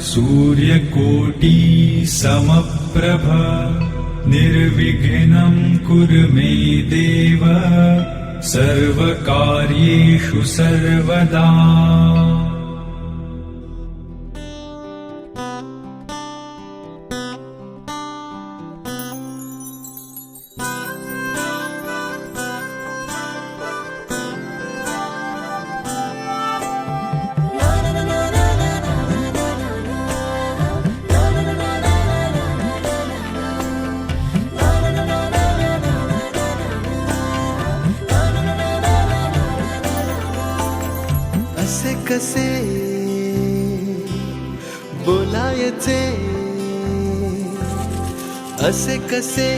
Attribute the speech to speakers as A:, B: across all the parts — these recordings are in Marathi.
A: सूर्यकोटि समप्रभ निर्विघ्नं कुरु मे देव सर्वकार्येषु सर्वदा।
B: असे कसे बोलायचे, असे कसे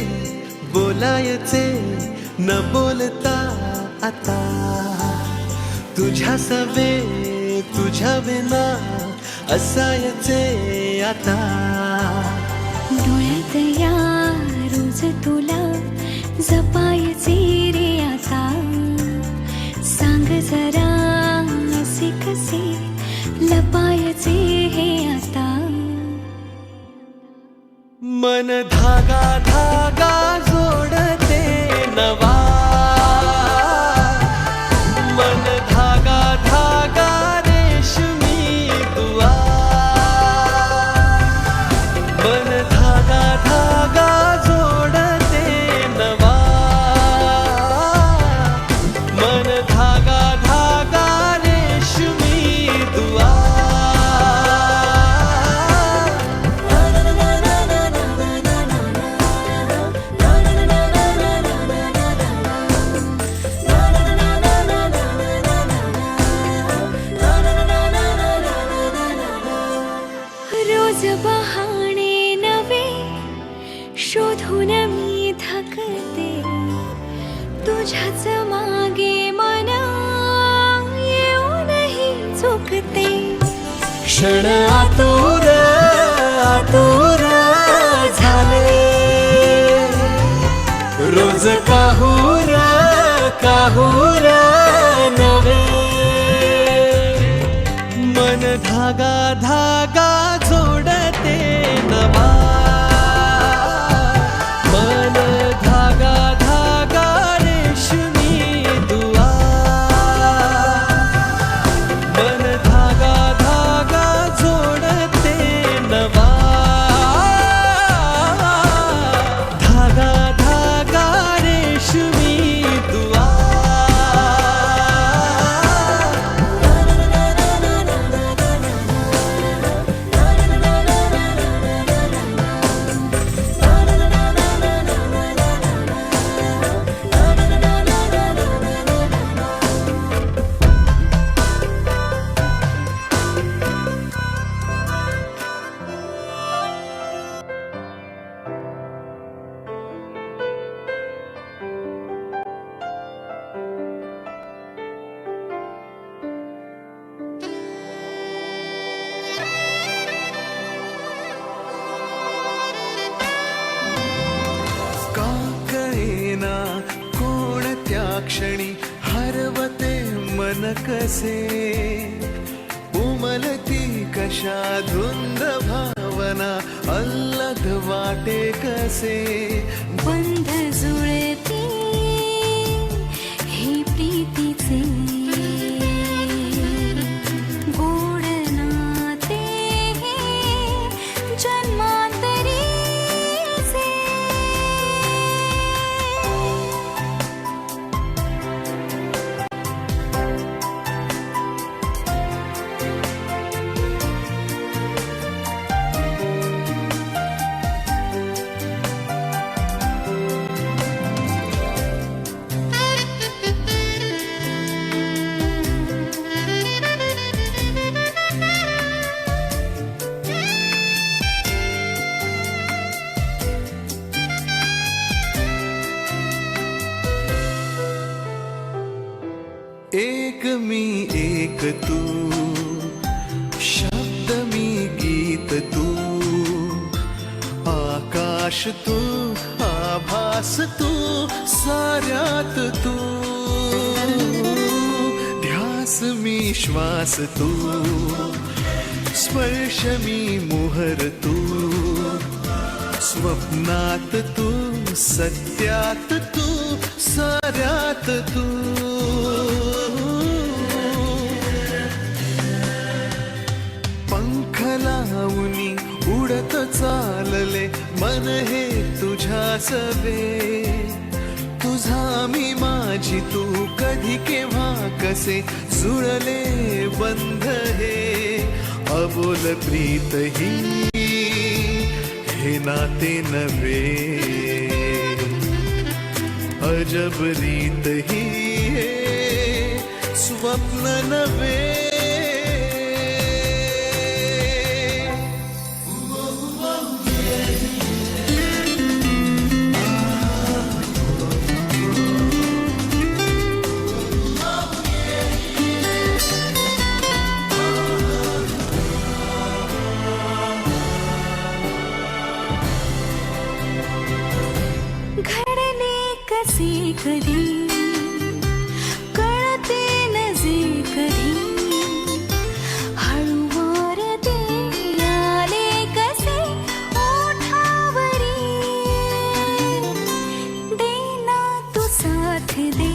B: बोलायचे न बोलता आता, तुझ्या सवे तुझ्या विना असायचे आता।
C: डोळ्यात या रोज तुला जपायचे रे आता, सांग जरा असे कसे लपायचे हे आता।
B: मन धागा धागा जोडते नवा, मन धागा धागा रेशमी दुआ, मन धागा धागा जोडते नवा, मन धागा धागा रेशमी दुआ।
C: रोज बहाणे नवे शोधून मी थकते, तुझ्याच मागे मन येऊनही चुकते।
B: क्षण आतुर आतुर झाले, रोज काहूर काहूर नवे, मन धागा धागा जोडते नवा, मन धागा धागा रेशमी दुआ, मन धागा धागा जोडते नवा, धागा धागा रेशमी दुआ। क्षणी हरवते मन कसे, उमलती कशा धुंद भावना अल्लग वाटे कसे,
C: बंध जुळते हे प्रीतीचे गोड नाते हे जन्मांतरीचे।
B: एक मी एक तू, शब्द मी गीत तू, आकाश तू आभास तू, साऱ्यात तू, ध्यास मी श्वास तू, स्पर्श मी मोहर तू, स्वप्नात तू, सत्यात तू, साऱ्यात तू. पंख लावूनी उडत चालले मन हे तुझ्या सवे. तुझा मी माझी तू, कधी केव्हा कसे जुळले बंध हे. अबोल प्रीत ही हे नाते नव्हे, अजब रीत ही हे स्वप्न नव्हे.
C: घडले कसे कधी कळते नजे कधी. हळूवार ते आले कसे ओठावरी. देना तू साथ दे,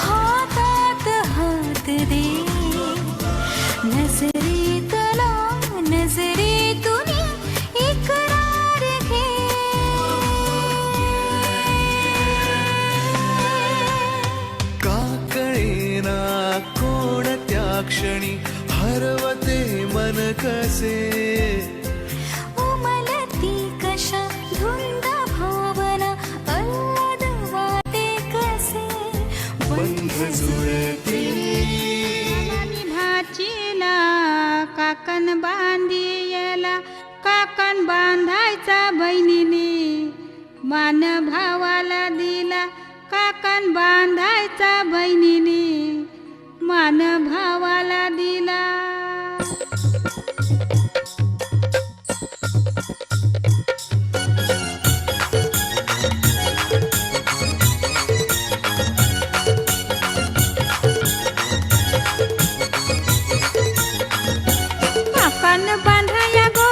C: हातात हात दे. नजरेतला नजरेतून इकरार घे.
B: कोणत्या क्षणी हरवते मन कसे.
C: उमलती कशा धुंद भावना अल्लाद वाटे कसे.
B: बंध जुळती
D: भाचीला काकण बांधियला. काकण बांधायचा बहिणीने मान भावाला दिला. काकण बांधायचा बहिणीने मान भावाला दिला. काकण बांधाया गो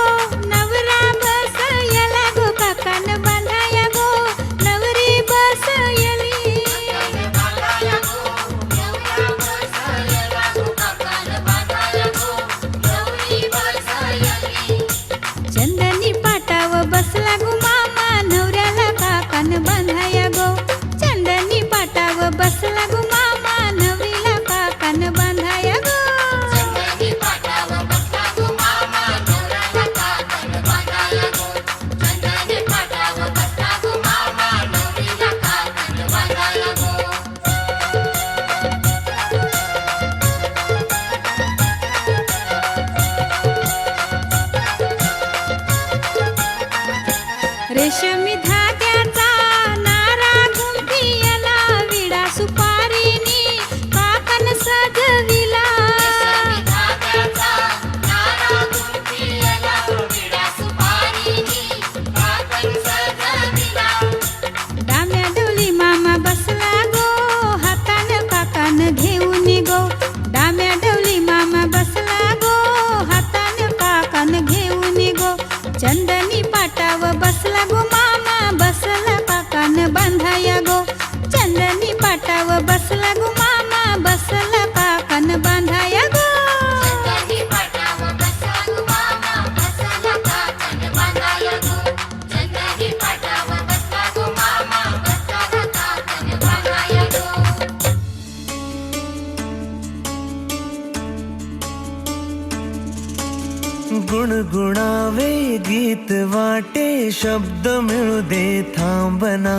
D: नवरा बसयला गो. काकण बांधाया गो नवरी बसयली. चंदनी पाटाव बसला गो मामा नवऱ्याला. काकण बांधाया गो चंदनी पाटाव बसला गो मामा नवरीला. काकण बांधाया गो. रेशमी धाग्याचा नारा गुंफियला. विडा सुपारीनी काकण सजविला. डाम्या डोली मामा बसला गो हातान काकण घेऊन गो. डाम्या डोली मामा बसला गो हातान काकण घेऊन गो. चंदनी पाटाव बसला गो मामा बसला काकण बांधाया गो. चंदनी पाटाव बसला गो मामा बसला काकण बांधाया गो.
B: गुणगुणावे गीत वाटे शब्द मिळू दे थांबना.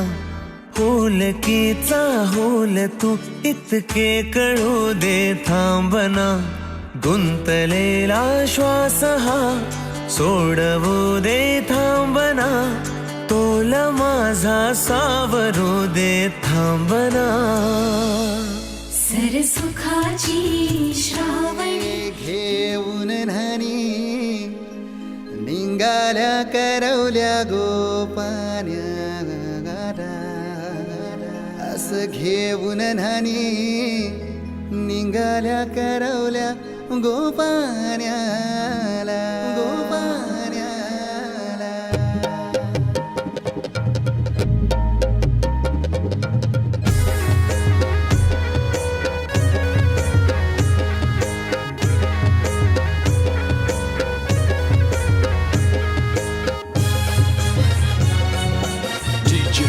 B: होलकीचा होल तू इतके कळू दे थांबना. गुंतलेला श्वास हा सोडवू दे थांबना. तोल माझा सावरू दे थांबना.
C: सरसुखाची श्रावणी
E: घेऊन न्हाणी निघाल्या करवल्या गोपान्या. असं घेऊन न्हाणी निघाल्या करवल्या गोपाण्याला गोपाण्याला
F: DJ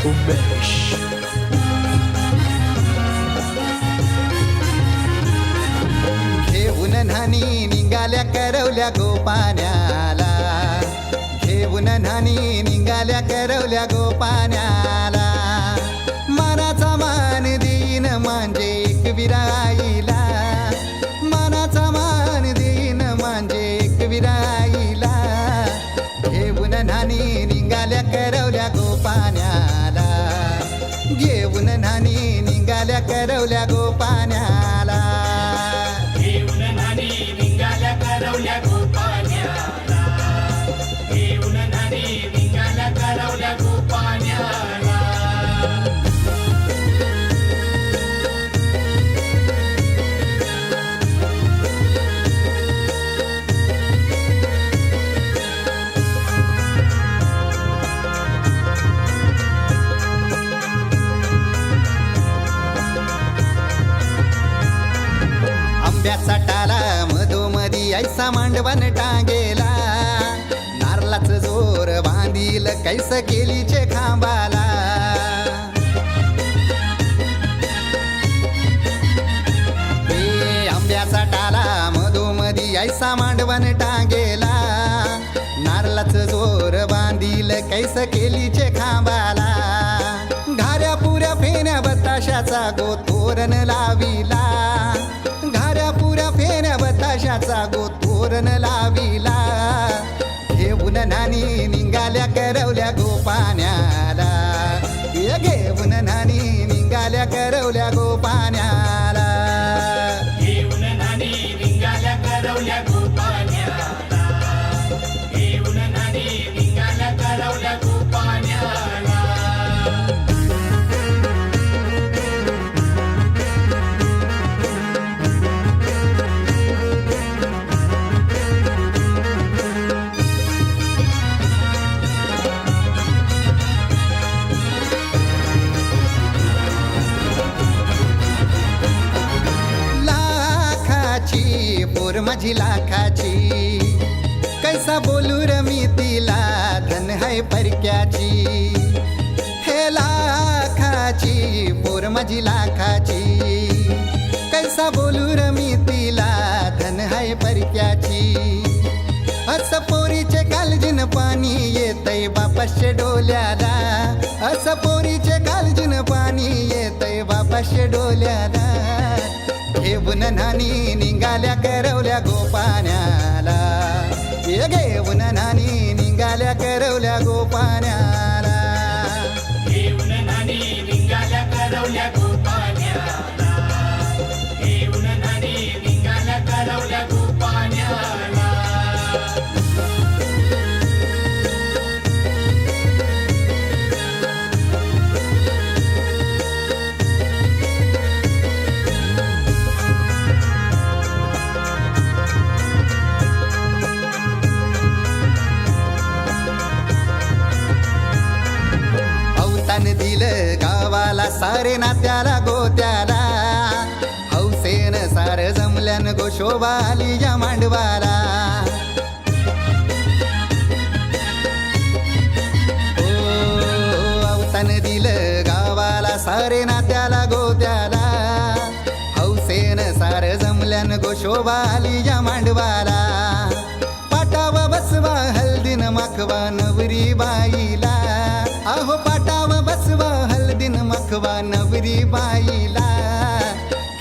F: Umesh.
E: घेऊन न्हाणी निघाल्या करवल्या गोपाण्याला घेऊन न्हाणी निघाल्या करवल्या गोपाण्याला मानाचा मान देईन म्हणजे एक विराईला मानाचा मान देईन म्हणजे एक विराईला घेऊन न्हाणी निघाल्या करवल्या गोपाण्याला घेऊन न्हाणी निघाल्या करवल्या गोपाण्याला
G: घेऊन नानी निघाल्या करवल्या गोपाण्याला घेऊन नानी निघाल्या करवल्या गोपाण्याला
E: आंब्याचा टाला मधोमधी ऐसा मांडवण टांगेला नारळाचं जोर बांधील कैस केलीचे खांबाला आंब्याचा टाला मधोमधी ऐसा मांडवण टांगेला नारळाचं जोर बांधील कैस केलीचे खांबाला घाऱ्या पुऱ्या फेण्या बताशाचा गोतोरण लाविला घाऱ्या पुऱ्या फेण्या बताशाचा गोतोरण लाविला घेऊन नानी निघाल्या करवल्या गोपाण्याला घेऊन नानी निघाल्या करवल्या गोपाण्याला
G: घेऊन नानी निघाल्या करवल्या गोपाण्याला घेऊन नानी निघाल्या करवल्या गोपाण्याला
E: लाखाची पोर माझी लाखाची कैसा बोलू र मी तिला धन है परक्याची हे लाखाची पोर माझी लाखाची कैसा बोलू र मी तिला धन है परक्याची अस पोरीचे कालजीन पाणी येतय बापाशे डोल्याला अस पोरीचे कालजीन पाणी येतय बापाशे डोल्याला घेऊन नानी निघाल्या करवल्या गोपाण्याला घेऊन नानी निघाल्या करवल्या गोपाण्याला
G: घेऊन नानी निघाल्या करवल्या गोपाण्याला घेऊन नानी निघाल्या करवल्या गोपाण्याला
E: अवतान दिलं गावाला सारे नात्याला गोत्याला हौसेन सार जमल्यान गोशोबा आली या मांडवाला अवतान दिलं गावाला सारे नात्याला गोत्याला हौसेन सार जमल्यान गोशोबा आली या मांडवाला पाटावा बसवा हल्दीन माखवा नवरी बाईला अहो पाटावा बसवा हल्दीन माखवा नवरी बाईला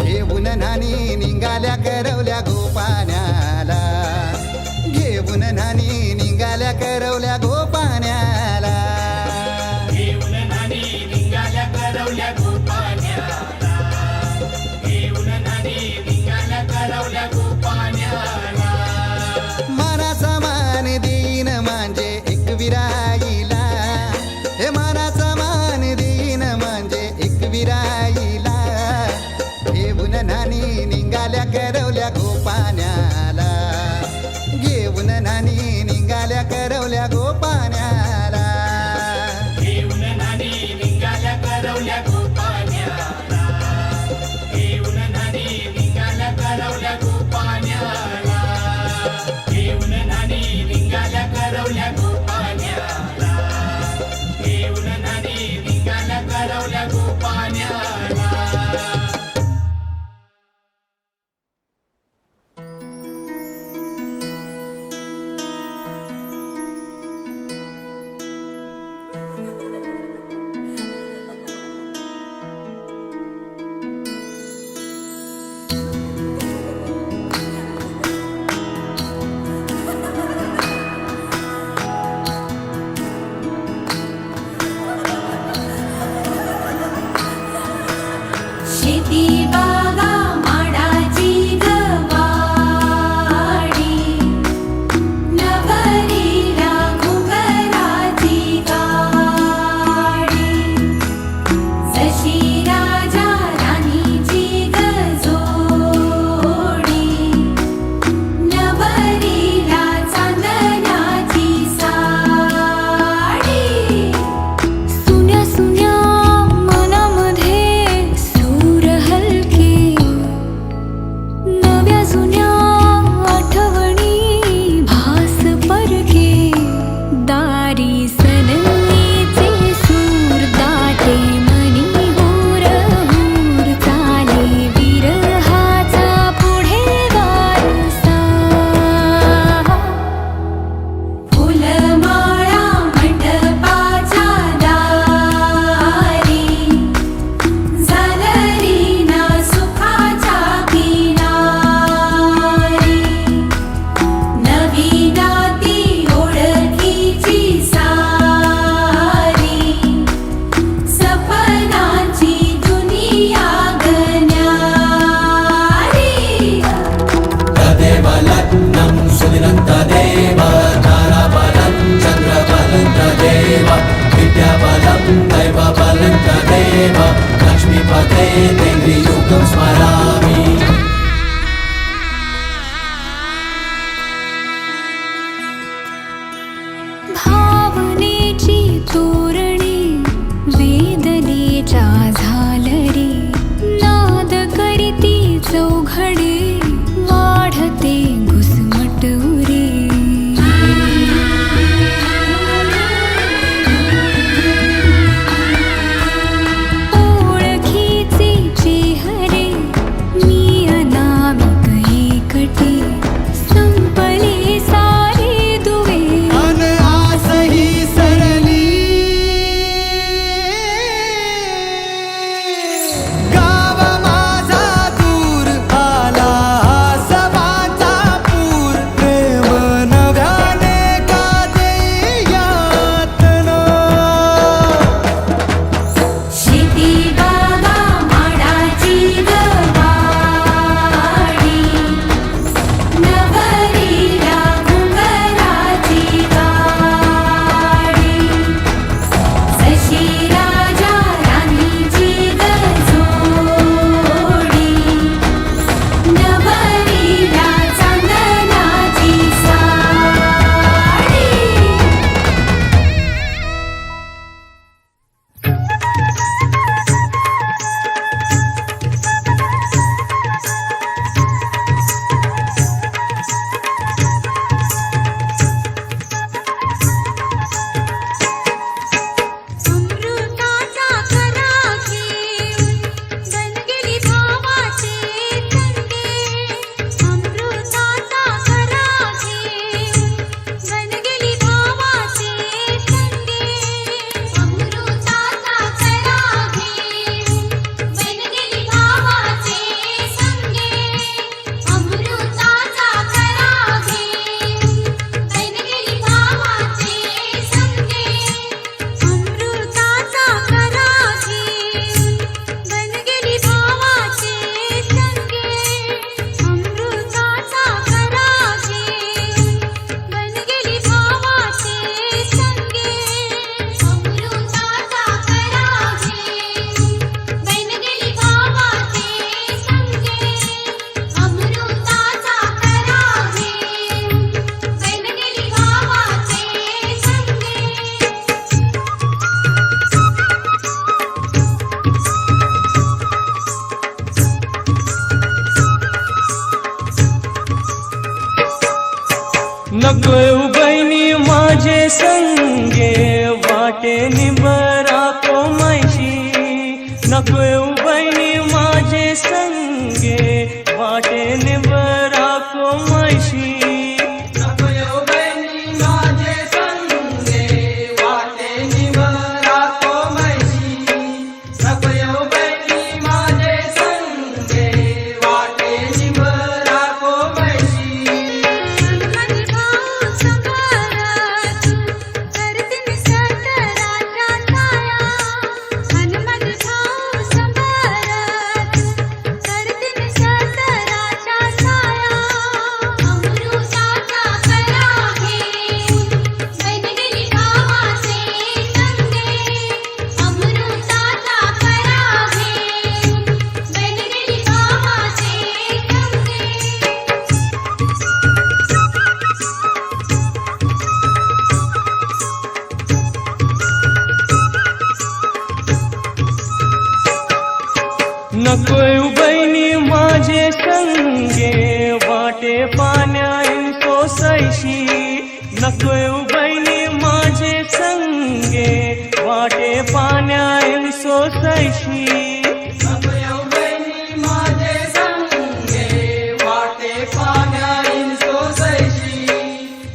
E: घेऊन नानी निघाल्या करवल्या गोपाण्याला घेऊन नानी निघाल्या करवल्या गोपाण्याला
G: घेऊन नानी निघाल्या करवल्या गोपाण्याला घेऊन नानी निघाल्या करवल्या गोपाण्याला
E: मानाचा मान देईन म्हणजे एक विराईला हे मानाचा मान देईन म्हणजे एक विराईला
H: ताराबलं सुदिनन्तदेव ताराबलं चन्द्रबलं तदेव विद्याबलं दैवबलं तदेव लक्ष्मीपते तेन्द्रियुगं स्मरामि
C: भावनेची तोरणी वेदनेच्या झालरी नाद करीती चौघडे वाढते घुसमटुरी ओळखीचे चेहरे मी अनामिक एकटी संपले सारे दुवे
E: अन आसही सरली गाव माझा दूर आला सभाचा पूर प्रेम नव्याने का देई यातना
C: शेती बागा माडाची गवाडी नवरीला घुंगराची गाडी सशी राजा राणीची गजोडी नवरीला चांदनाची साडी अमृताचा खरा घेऊन बनगेली भावाचे तंगे अमृताचा खरा घेऊन बनगेली भावाचे तंगे अमृताचा खरा घेऊन बनगेली भावाचे संगे अमृताचा खरा घेऊन बनगेली भावाचे संगे अमृताचा खरा घेऊन बनगेली भावाचे संगे अमृताचा खरा घेऊन बनगेली भावाचे संगे अमृताचा खरा घेऊन बनगेली भावाचे संगे अमृताचा खरा घेऊन बनगेली भावाचे संगे
B: नको बहिणी माझे संगे वाटे निबरा कोमायची नको बहिणी माझे संगे वाटे निबरा कोमायची नको बहिणी माझे संगे वाटे निबरा कोमायची नको बहिणी माझे संगे वाटे निबरा कोमायची
C: हनुमंत भाऊ संभारत करतीन सतराच्या छाया हनुमंत भाऊ संभारत करतीन सतराच्या छाया अमृताचा खरा घेऊन बनगेली भावाचे संगे अमृताचा खरा घेऊन बनगेली भावाचे
B: नको बहिणी माझे संगे वाटे पाण्यान सोसायशी नको बहिणी माझे संगे वाटे पाण्यान सोसायशी नको बहिणी माझे संगे वाटे पाण्यान सोसायशी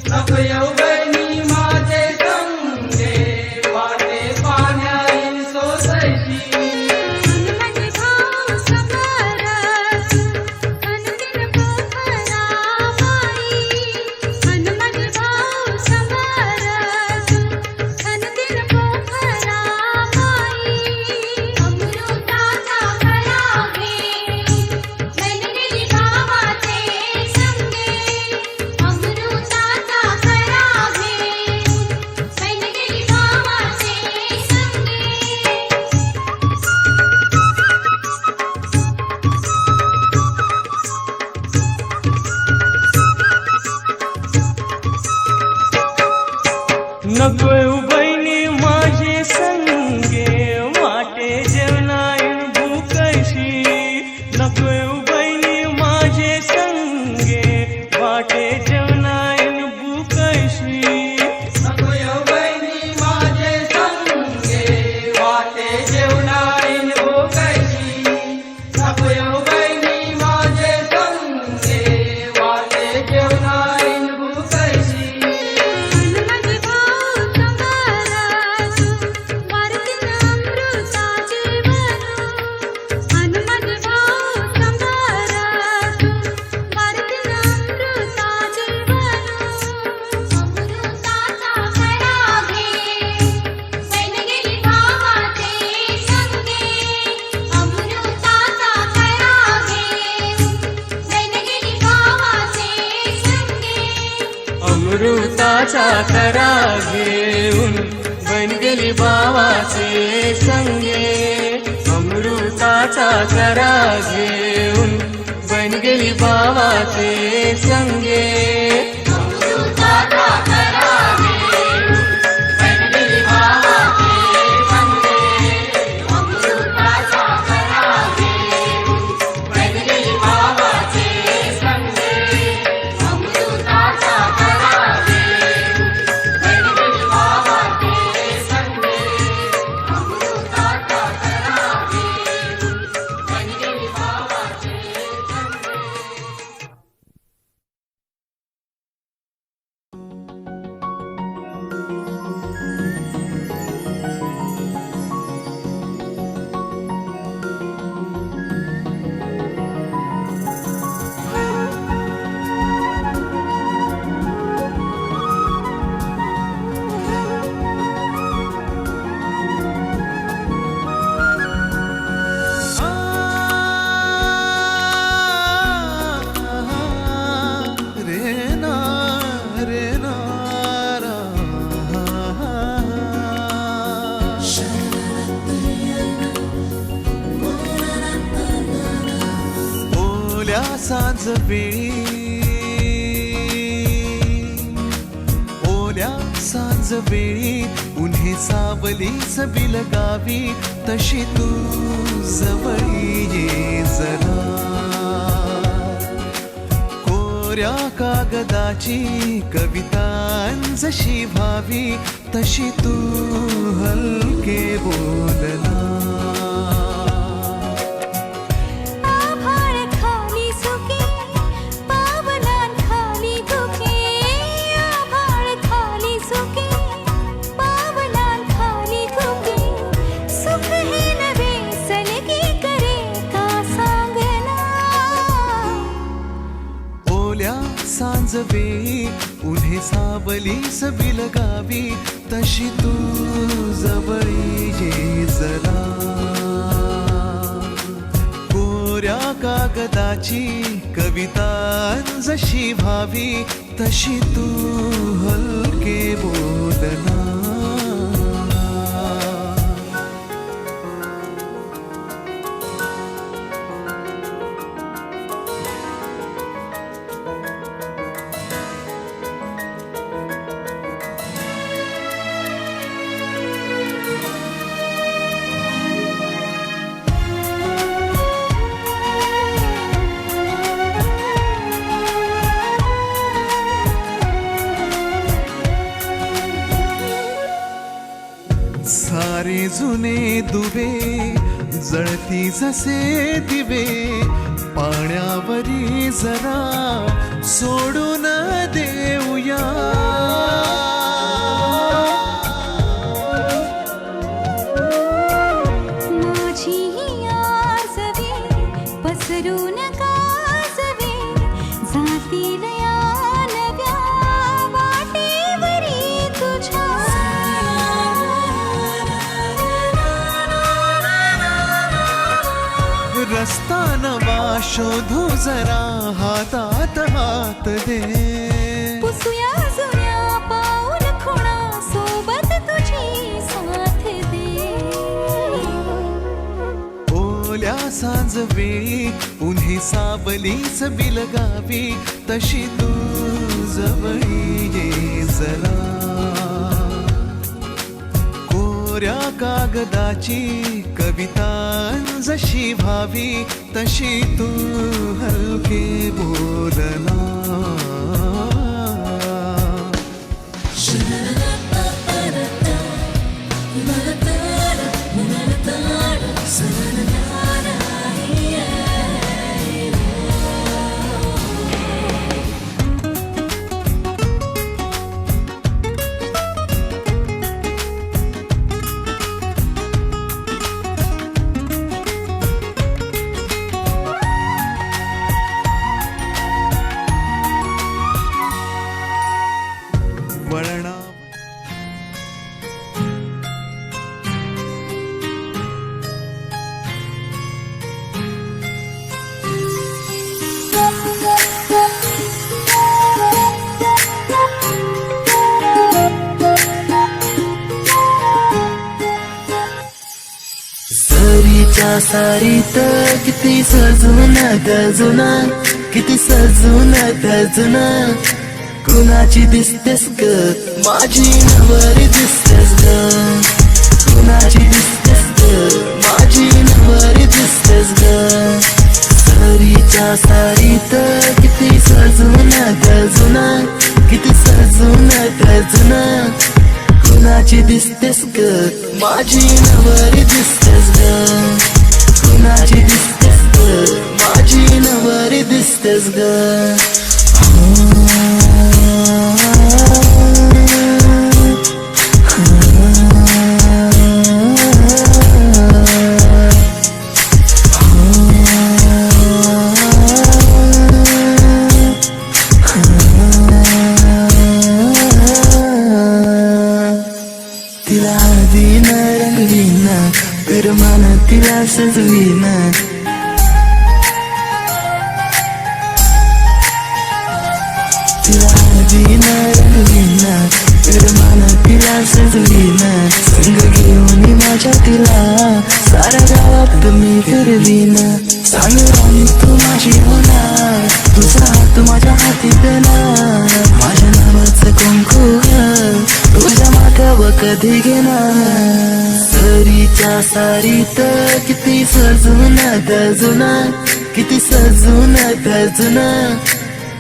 B: नको बहिणी माझे संगे वाटे पाण्यान सोसायशी
C: हनुमंत भाऊ संभारत हनुदिन पोखरा बाई हनुमंत भाऊ संभारत हनुदिन पोखरा बाई अमृता
B: नकोय बहिणी माझे संगे वाटे जेवणाईन भूकशी नकोय बहिणी माझे संगे वाटे जेवणाईन भूकशी
G: नकोय बहिणी माझे संगे वाटे जेवणाईन भूकशी नकोय बहिणी माझे संगे वाटे जेवणाईन भूकशी
C: हनुमत भाऊ समरस वारतीन अमृताचे वनु हनुमत भाऊ समरस वारतीन अमृताचे वनु अमृताचा खरा घे बहीण गेली भावाचे संगे अमृताचा खरा घे बहीण गेली भावाचे संगे
B: अमृताचा करा घेऊन बन गेली भावाचे संगे अमृताचा करा घेऊन बन गेली भावाचे संगे
G: अमृताचा खरा घेऊन बहीण गेली भावाचे संगे अमृताचा खरा घेऊन बहीण गेली भावाचे संगे अमृताचा खरा घेऊन बहीण गेली भावाचे संगे अमृताचा खरा घेऊन बहीण गेली भावाचे संगे
E: रे ना रा. ओल्या सांज वेळी ओल्या सांज वेळी उन्हे सावलीच बिलगावी तशी तू जवळी ये जरा कोऱ्या कागदाची कविता जशी भावी तशी तू हलके बोलना
D: आभाळ खाली सुके पावलां खाली धुके आभाळ खाली सुके पावलां खाली धुके सुख हे नवे सलगी करे का सांगना
E: ओल्या सांज वेळी उन्हे सावलीस बिलगावी तशी तू जवळी ये जरा कोऱ्या कागदाची कविता जशी भावी तशी तू हलके बोलना सारे जुने दुवे जळती जसे दिवे पाण्यावरी जरा सोडून देऊया
D: माझी ही आसवे पसरून कासवे जातील या नव्या वाटेवरी तुझ्या
E: रस्ता नवा शोधू जरा हातात हात दे
D: पुसूया जुन्या पाऊल खुणा सोबत तुझी साथ दे
E: ओल्या सांज वेळी उन्हे सावलीच बिलगावी तशी तू जवळी ये जरा कोऱ्या कागदाची कविता जशी भावी तशी तू हलके बोलना. वळणा
H: सरीच्या सारीत किती सजून गजुना, किती सजून गजुना. कुणाची दिसतेस ग माझी नवरी दिसतेस ग, कुणाची दिसतेस ग माझी नवरी दिसतेस ग. सरीच्या सारीत किती सजून गजुना, किती सजून गजुना. कुणाची दिसतेस ग माझी नवरी दिसतेस ग, कुणाची दिसतेस ग माझी नवरी दिसतेस ग. तिला दिन रंगवीन, करमान तिला सजवीन. तिला दिन रंगवीन, करमान तिला सजवीन. संग घेऊन माझ्या तिला साऱ्या गावात मी फिरवीन. सांग राणी तू माझी होणार, तुझा हात माझ्या हाती देणार. माझ्या नावाचं कुंकू तुझ्या माथ्यावर कधी घेणार. सरीच्या सारीत किती सजून गजुना, किती सजून गजुना.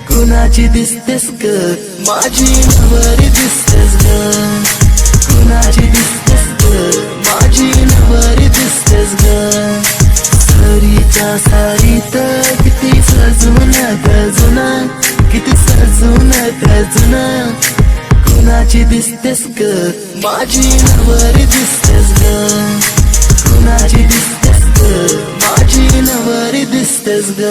H: कुणाची दिसतेस ग माझी नवरी दिसतेस ग, कुणाची दिसतेस ग माझी नवरी दिसतेस ग. सरीच्या सारीत किती सजून गजुना, किती सजून गजुना. कुणाची दिसतेस ग माझी नवरी दिसतेस ग, कुणाची दिसतेस ग माझी नवरी दिसतेस ग.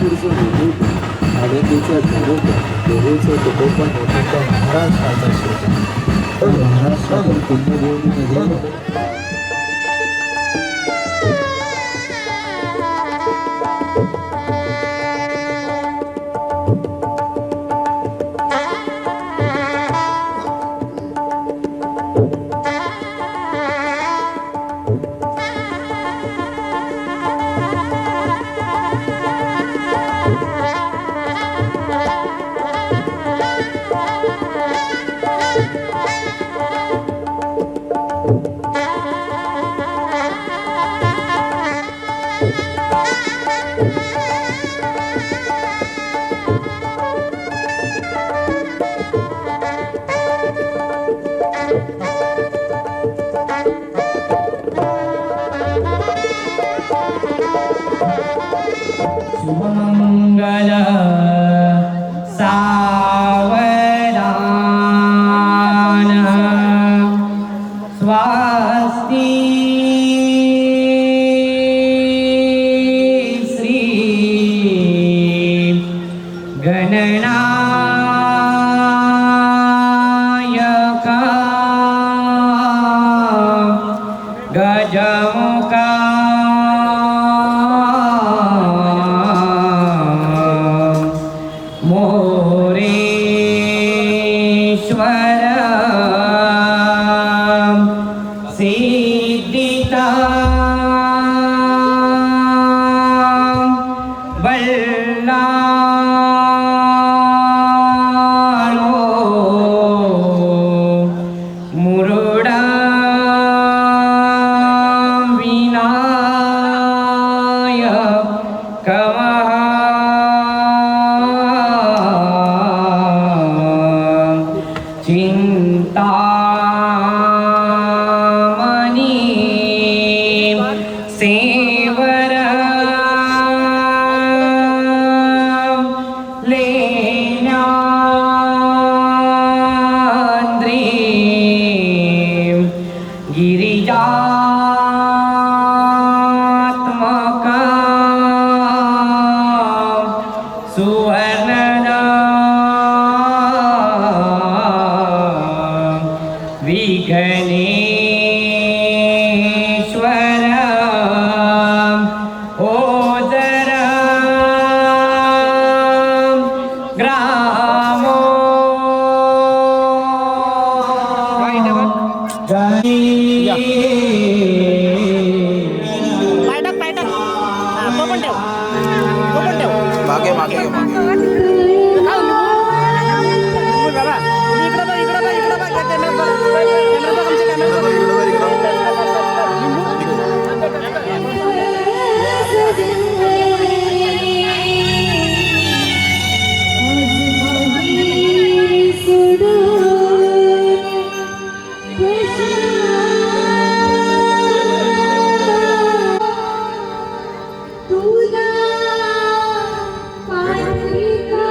I: पंढरपूरचं विभूत आळंदीचं धरोहर देवीचं तुकोपण मोठं महाराष्ट्राचा शेत महाराष्ट्रातील पुण्यभूमीमध्ये
B: शुभमंगल सावधान स्वस्ति श्री गणनायक गजमुखा मोरेश्वर सिद्धिता बल्लाळो मुरुडा विनायक चिंतामणी सेवर लेण्याद्री गिरिजात्मक सुवर्णदा विघ्नेश्वर ओझर ग्रामो
E: मागे मागे मागे
C: तुला पाहिजे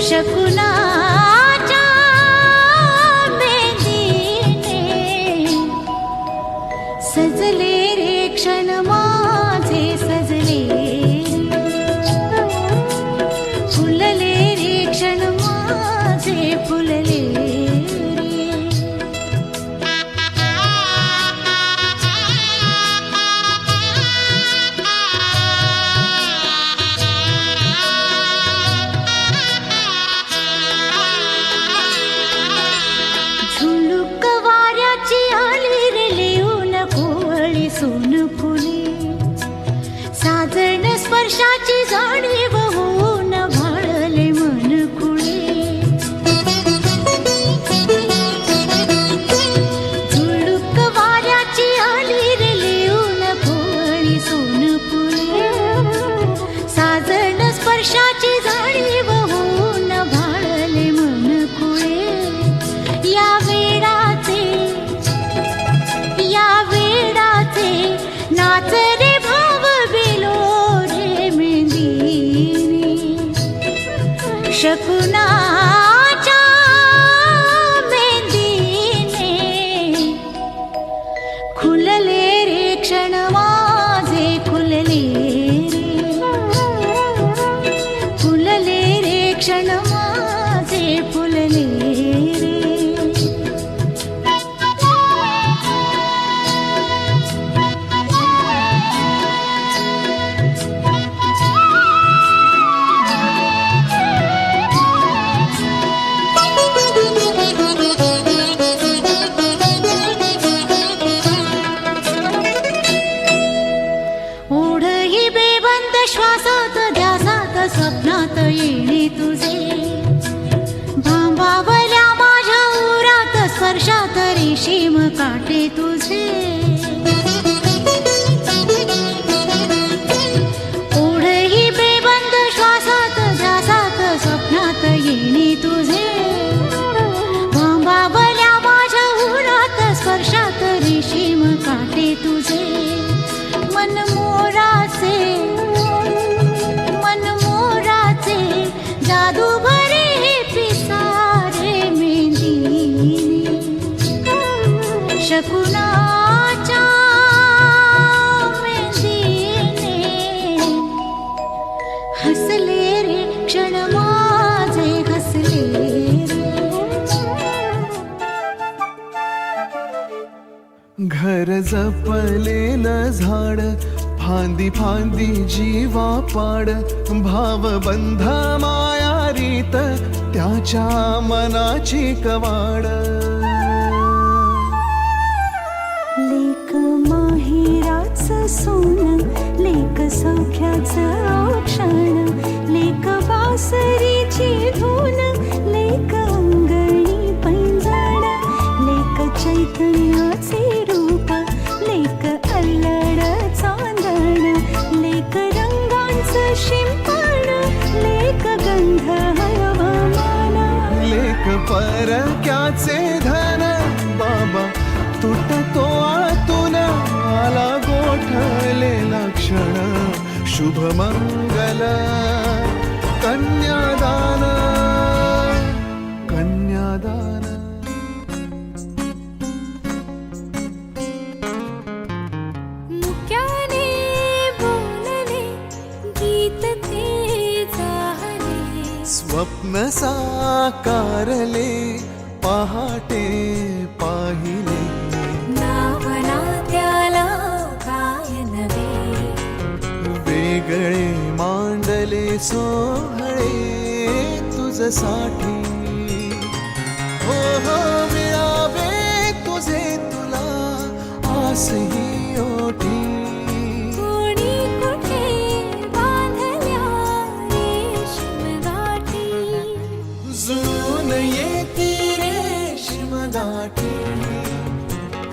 D: शकुनाच्या मेंदीने सजले रे क्षण माझे सजले फुलले रे क्षण माझे फुलले रे झुळूक वाऱ्याची आली रे लिहून कोवळी सोन फुले साजण स्पर्शाची जाणीव होऊन भाळले मन खुळे झुळूक वाऱ्याची आली रे लिहून कोवळी सोन फुले साजण स्पर्शाची जाणीव होऊन भाळले मन खुळे या वेडाचे नाच रे भाव बिलो रे मेंदीने शकुनाच्या मेंदीने खुलले रे क्षण माझे खुलले रे फुलले रे क्षण माझे फुलले रे ओढ ही बेबंद श्वासात ध्यासात स्वप्नात येणे तुझे भांबावल्या माझ्या उरात स्पर्शात रेशीम काटे तुझे ओढ ही बेबंद श्वासात ध्यासात स्वप्नात येणे तुझे भांबावल्या माझ्या उरात स्पर्शात रेशीम काटे तुझे मन मोराचे जादू भरे हे पिसारे मेंदीने शकुनाच्या मेंदीने हसले रे क्षण माझे हसले रे
E: घर जपलेलं झाड फांदी फांदी जीवा पाड भावबंध माया रीत त्याच्या मनाची कवाड
D: लेक माहेराचं सोनं लेक सौख्याचं औक्षण लेक बासरीची धून लेक अंगणी पैंजण लेक चैतन्याचे रूप लेक अल्लड चांदण लेक रंगांचं शिंपण लेक गंध हवामान
E: लेक परक्याचे धन बाबा तुटतो आतून आला गोठलेला क्षण शुभ मंगल कन्यादान कन्यादान
D: मुक्याने बोलले गीत ते जाहले
E: स्वप्न साकारले पहाटे पाहिले
D: नावना त्याला काय नवे
E: वेगळे मांडले सोहळे तुझसाठी हो हो मिळावे तुझे तुला आसही ओठी
D: कोणी कुठे बांधल्या रेशीम गाठी
E: जुळून येती रेशीम गाठी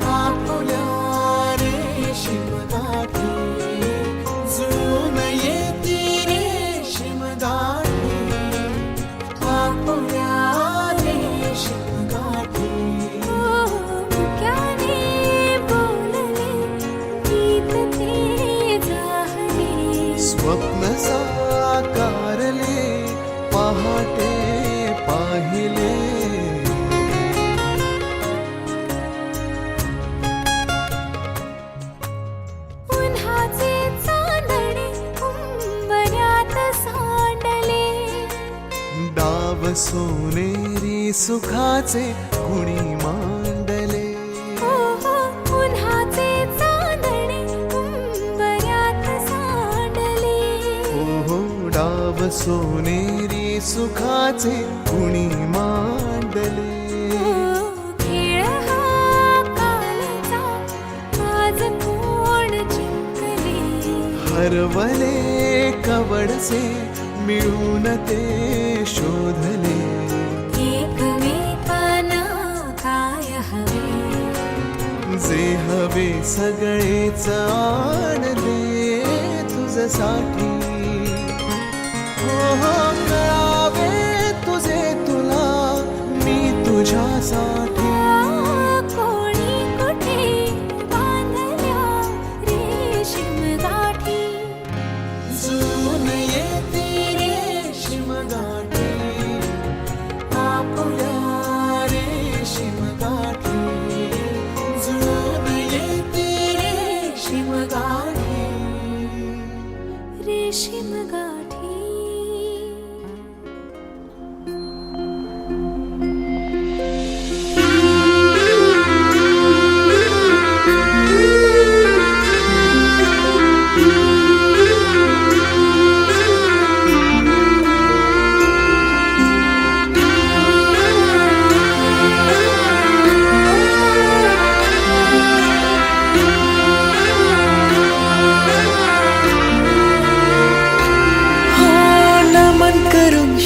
E: कापुल्या रेशीम गाठी जुळून येती रेशीम गाठी कापुल्या रेशीम गाठी
D: मुक्याने बोलले गीत ते जाहले
E: स्वप्न साकारले पहाटे डाव सोनेरी सुखाचे कुणी मांडले.
C: उन्हाचे चांदणे उंबऱ्यात सांडले.
E: हो डाव सोनेरी सुखाचे कुणी मांडले.
C: खेळ हा कालचा आज कोण जिंकले.
E: हरवले कवडसे मिळून ते शोधले.
C: एकमेकांना काय हवे
E: जे हवे सगळेच आणले तुझ्यासाठी. हो कळावे तुझे तुला मी तुझ्यासाठी.
C: कोणी कुठे बांधल्या रेशीम गाठी.
E: जुळून येते रेशीम गाठी आपुल्या रेशीम गाठी. जुळून येते रेशीम गाठी.
C: रेशीम गाठी.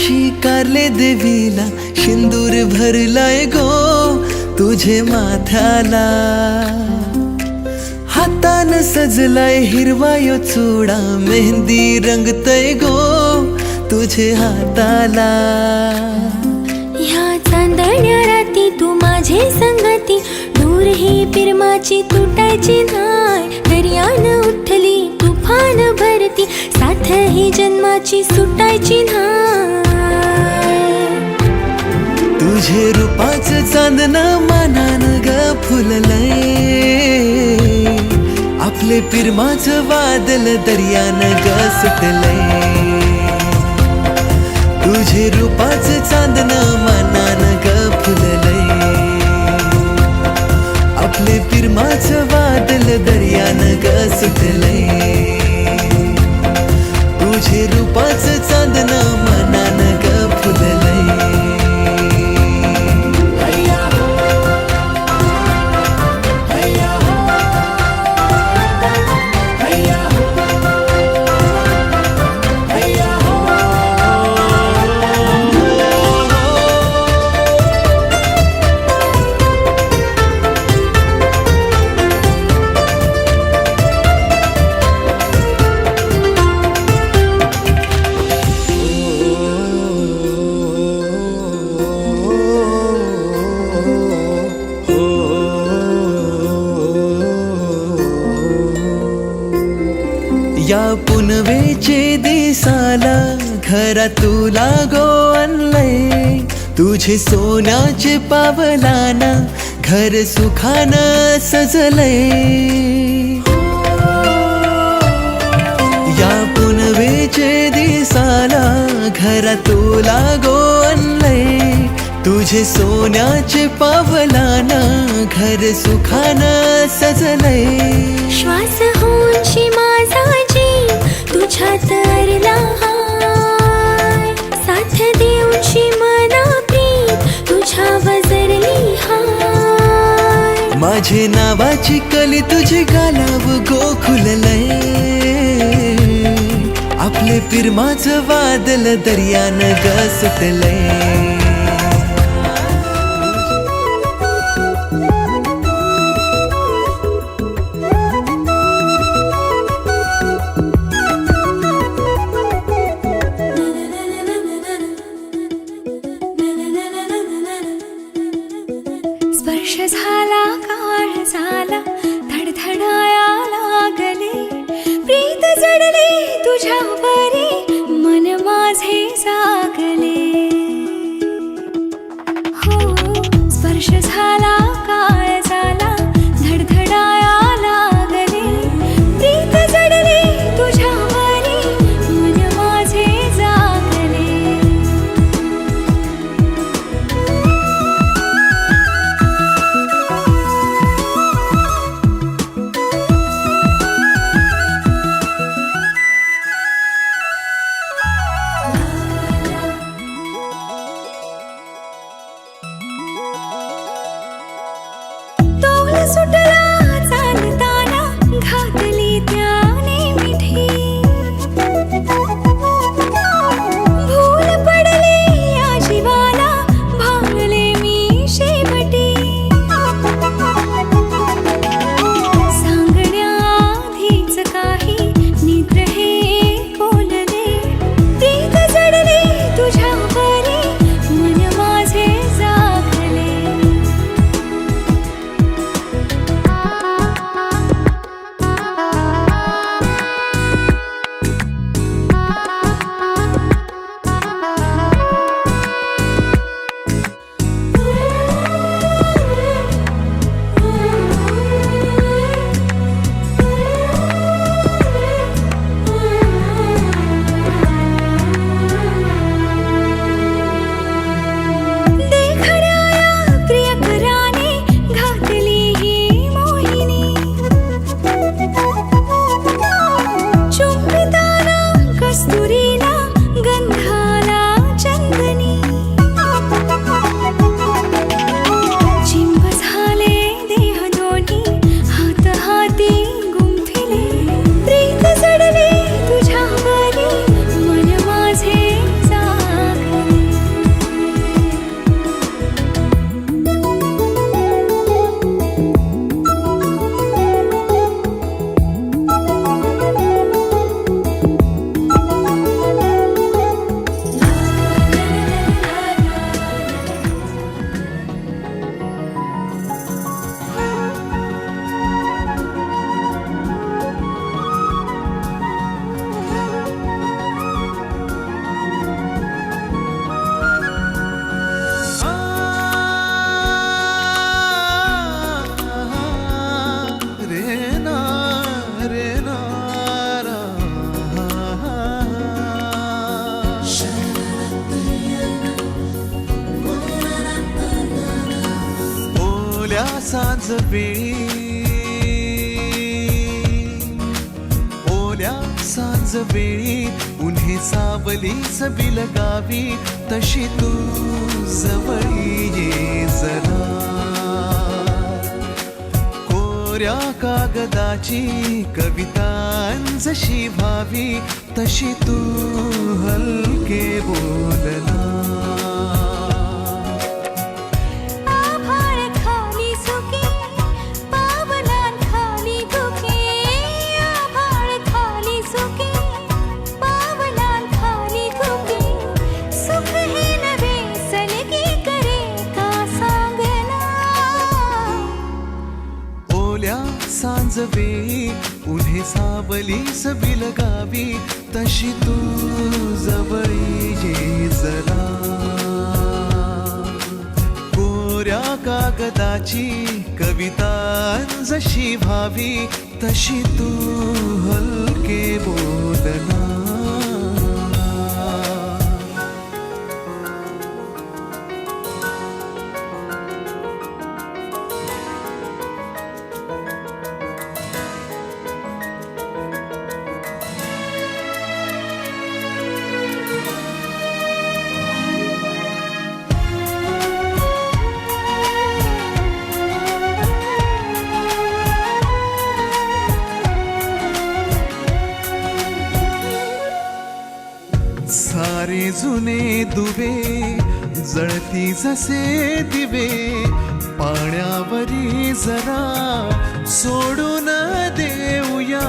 H: स्वीकारले देवीला सिंदूर भरलाय गो तुझे माथ्याला. हातान सजलाय हिरवायो चुडा मेहंदी रंगतय गो तुझे हाताला.
C: ह्या चांदण्या राती तू माझे संगती. दूर ही पिरमाची तुटायची नाय. दर्यान उठली तुफान भरती. साथ ही जन्माची सुटायची नाय.
H: तुझे रूपाचं चांदण मानान ग फुललंय. आपले पिरमाचं वादल दर्यान ग सुटलंय. तुझे रूपाचं चांदण मानान ग फुललंय. आपले पिरमाचं वादल दर्यान ग सुटलंय. तुझे रूपाचं चांदण मनान ग फुललंय. या पुनवेचे दिसाला घरा तुला गो आणलंय. तुझे सोन्याचे पावलाना घर सुखानं सजलंय. या पुनवेचे दिसाला घरा तुला गो आणलंय. तुझे सोन्याचे पावलाना घर सुखानं सजलंय.
C: श्वास होऊनशी माझा जीव तुझ्यात अरला हाय. साथ देऊनशी मना प्रीत तुझ्या वजरली हाय.
H: माझे नावाची कली तुझे गालाव गोखुललंय. आपले पिरमाचं वादल दर्यान ग सुटलंय.
C: स्पर्श झाला काळ झाला धडधडाया लागले. प्रीत जडले तुझ्यावरी मन माझे जागले. हो स्पर्श झाला काळ झाला धडधडाया लागले. प्रीत जडले तुझ्यावरी मन माझे जागले. सुटला चालताना घातली त्याने मिठी भूल पडली या जीवाला भांगले मी शेवटी सांगण्याआधीच काही निद्र हे बोलले प्रीत जडली तुझ्यावरी मन माझे जागले देखण्या या प्रियकराने घातली ही मोहिनी चुंबिताना कस्तुरीला गंधाला चंदनी चिंब झाले देह दोन्ही हात हाती गुंफिले प्रीत जडली तुझ्यावरी मन माझे जागले
H: रे ना रा. ओल्या सांज वेळी ओल्या सांज वेळी उन्हे सावली सबिल गावी तशी तू जवळी ये जरा कोऱ्या कागदाची कविता जशी व्हावी तशी तू हलके बोलना
C: आभाळ खाली सुके पावलांखाली धुके आभाळ खाली सुके पावलांखाली धुके सुख हे नवे सलगी करे का सांगना
H: ओल्या सांज वेळी उन्हे सावली सबिल गावी तशी तू जवळी ये जरा कोऱ्या कागदाची कविता जशी व्हावी तशी तू हलके बोलना सारे जुने दुवे जळती जसे दिवे पाण्यावरी जरा सोडून देऊया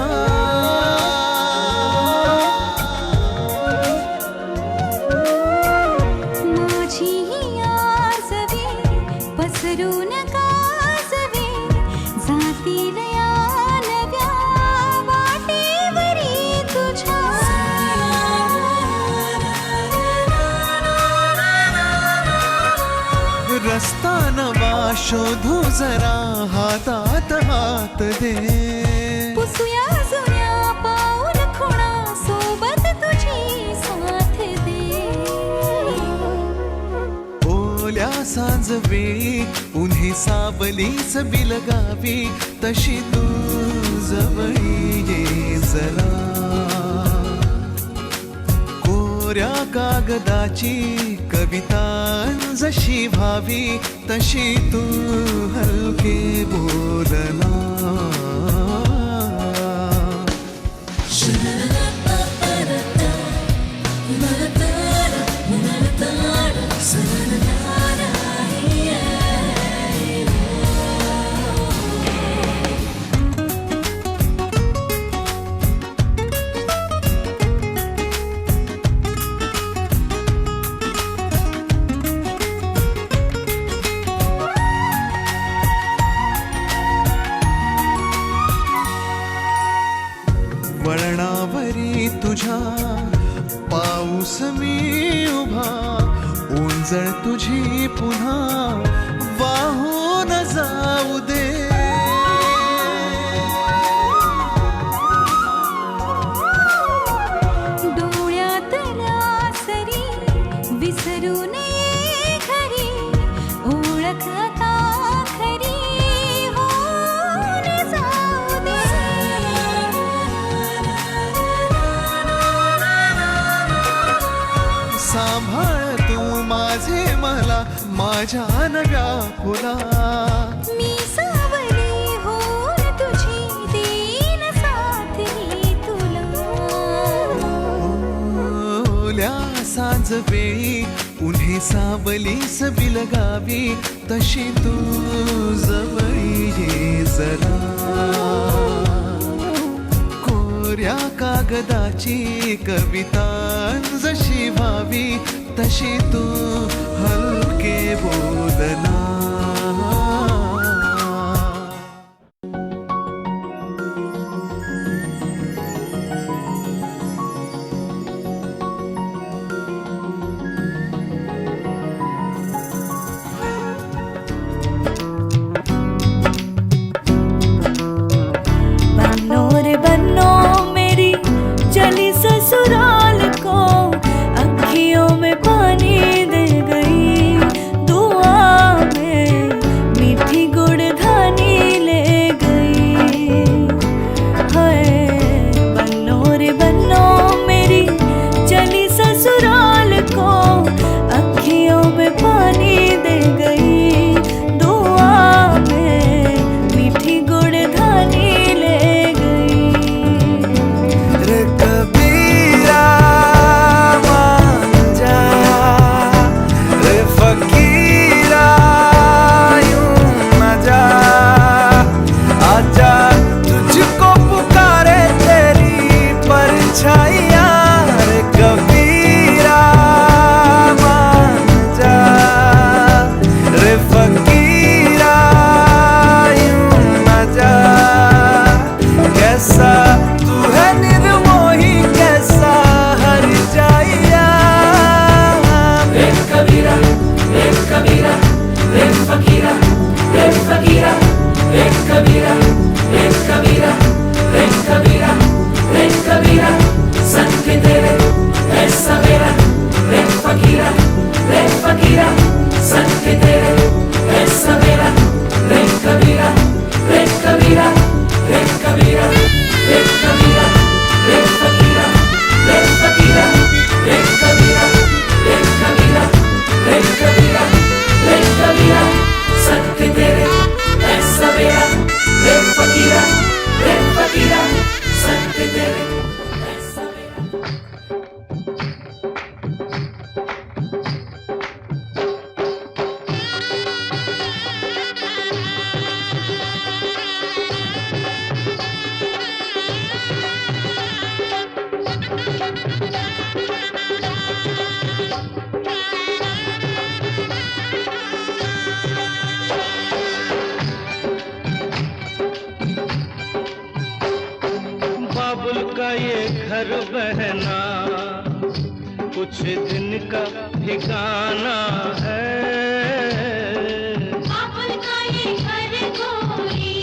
C: माझी ही आसवे पसरू नका सवे जातील या नव्या वाटेवरी तुझ्या
H: रस्ता नवा शोधू जरा हातात हात दे
C: पुसूया जुन्या पाऊल खुणा सोबत तुझी साथ दे
H: ओल्या सांज वेळी उन्हे सावलीच बिलगावी तशी तू जवळी ये जरा कोऱ्या कागदाची कविता जशी व्हावी तशी तू हलके बोलना. वळणावरी तुझ्या पाऊस मी उभा, ओंजळ तुझी पुन्हा वाहून जाऊ दे.
C: डोळ्यातल्या सरी विसरू नये खरी, ओळख आता खरी होऊन जाऊ दे.
H: सांभाळ तू माझे मला माझ्या नव्या फुला.
C: मी सावली होऊन तुझी देईन साथ ही तुला.
H: ओल्या सांज वेळी उन्हे सावलीस बिलगावी तशी तू जवळी ये जरा. कोऱ्या कागदाची कविता जशी व्हावी तशी तू हलके बोलना.
C: बन्नो रे बन्नो मेरी चली ससुराल को, अखियों में पानी दे गई, दुआ में मीठी गुड़धानी ले गई. हाय बन्नो रे बन्नो मेरी चली ससुराल को, अखियों में पानी दे गई, दुआ में मीठी गुड़धानी ले गई.
H: रे कबीरा मान जा, रे फकीरा यूं न जा. आजा तुझको पुकारे तेरी परछाइयाँ. रे कबीरा मान जा, रे फकीरा यूं न जा. कैसा तू है निर्मोही कैसा हर जाइया.
J: बाबुल का ये घर बहना कुछ दिन का ठिकाना है.
G: बाबुल का ये घर गोरी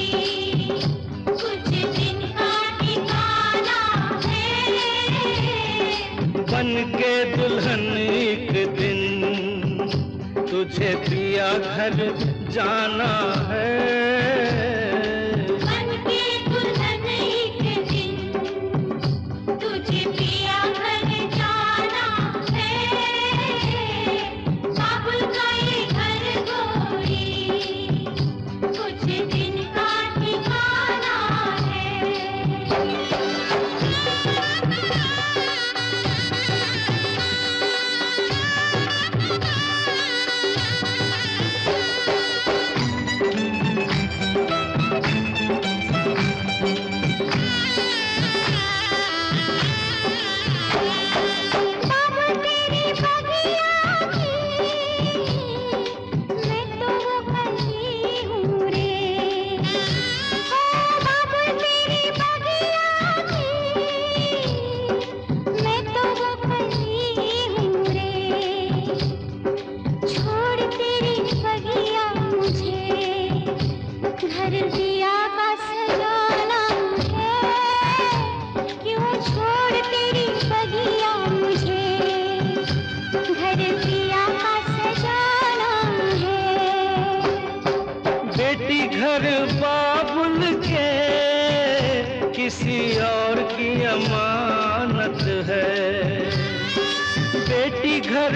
G: कुछ दिन का ठिकाना है.
J: बन के दुल्हन एक दिन तुझे पिया घर जाना है.
G: बन के दुल्हन एक दिन तुझे पिया घर जाना है. बाबुल का
J: घर बाबुल के किसी और की अमानत है। बेटी घर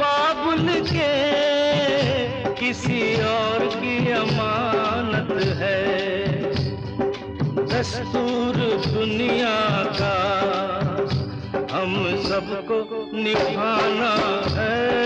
J: बाबुल के किसी और की अमानत है। दस्तूर दुनिया का हम सबको निभाना है।